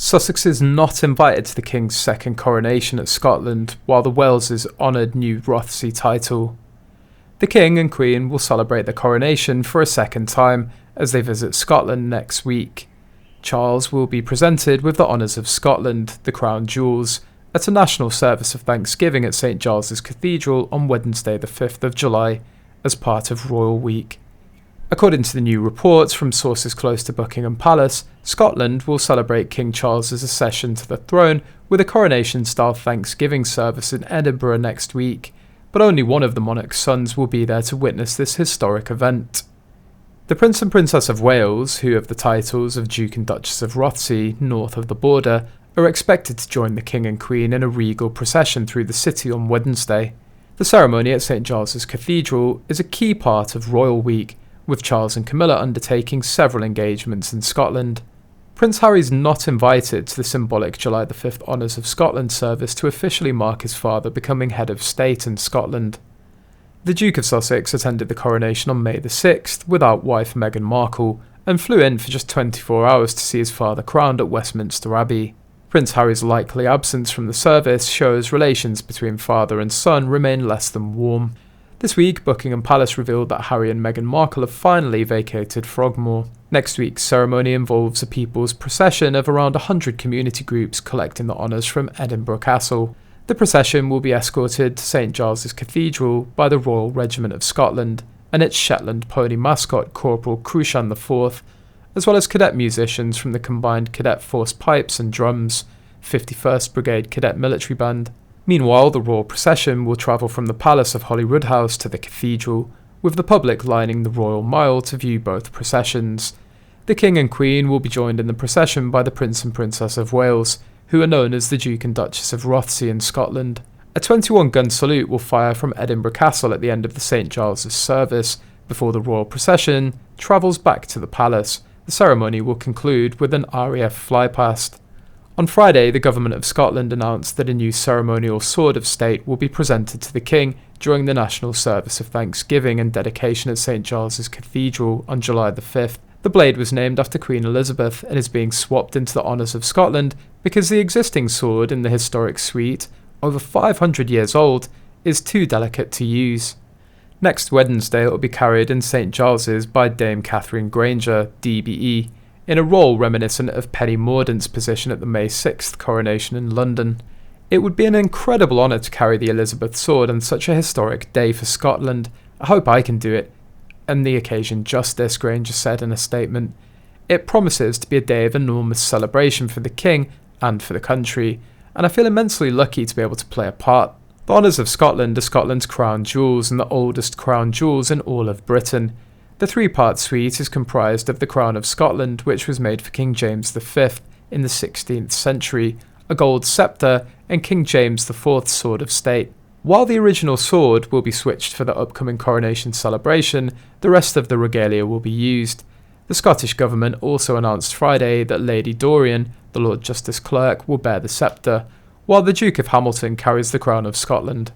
Sussex is not invited to the King's second coronation at Scotland, while the Wales' honoured new Rothesay title. The King and Queen will celebrate the coronation for a second time as they visit Scotland next week. Charles will be presented with the honours of Scotland, the crown jewels, at a national service of thanksgiving at St Giles Cathedral on Wednesday the 5th of July as part of Royal Week. According to the new reports from sources close to Buckingham Palace, Scotland will celebrate King Charles' accession to the throne with a coronation-style Thanksgiving service in Edinburgh next week, but only one of the monarch's sons will be there to witness this historic event. The Prince and Princess of Wales, who have the titles of Duke and Duchess of Rothesay north of the border, are expected to join the King and Queen in a regal procession through the city on Wednesday. The ceremony at St Giles Cathedral is a key part of Royal Week, with Charles and Camilla undertaking several engagements in Scotland. Prince Harry's not invited to the symbolic July the 5th Honours of Scotland service to officially mark his father becoming head of state in Scotland. The Duke of Sussex attended the coronation on May the 6th without wife Meghan Markle and flew in for just 24 hours to see his father crowned at Westminster Abbey. Prince Harry's likely absence from the service shows relations between father and son remain less than warm. This week, Buckingham Palace revealed that Harry and Meghan Markle have finally vacated Frogmore. Next week's ceremony involves a people's procession of around 100 community groups collecting the honours from Edinburgh Castle. The procession will be escorted to St Giles Cathedral by the Royal Regiment of Scotland and its Shetland pony mascot Corporal Cruikshank IV, as well as cadet musicians from the combined Cadet Force Pipes and Drums, 51st Brigade Cadet Military Band. Meanwhile, the royal procession will travel from the Palace of Holyrood House to the cathedral, with the public lining the Royal Mile to view both processions. The King and Queen will be joined in the procession by the Prince and Princess of Wales, who are known as the Duke and Duchess of Rothesay in Scotland. A 21-gun salute will fire from Edinburgh Castle at the end of the St Giles' service, before the royal procession travels back to the palace. The ceremony will conclude with an RAF flypast. On Friday, the Government of Scotland announced that a new ceremonial sword of state will be presented to the King during the national service of thanksgiving and dedication at St Giles Cathedral on July the 5th. The blade was named after Queen Elizabeth and is being swapped into the honours of Scotland because the existing sword in the historic suite, over 500 years old, is too delicate to use. Next Wednesday, it will be carried in St Giles's by Dame Catherine Granger, DBE, in a role reminiscent of Penny Mordaunt's position at the May 6th coronation in London. It would be an incredible honour to carry the Elizabeth sword on such a historic day for Scotland. I hope I can do it, and the occasion justice, Granger said in a statement. It promises to be a day of enormous celebration for the King and for the country, and I feel immensely lucky to be able to play a part. The honours of Scotland are Scotland's crown jewels and the oldest crown jewels in all of Britain. The three-part suite is comprised of the Crown of Scotland, which was made for King James V in the 16th century, a gold sceptre, and King James IV's Sword of State. While the original sword will be switched for the upcoming coronation celebration, the rest of the regalia will be used. The Scottish Government also announced Friday that Lady Dorian, the Lord Justice Clerk, will bear the sceptre, while the Duke of Hamilton carries the Crown of Scotland.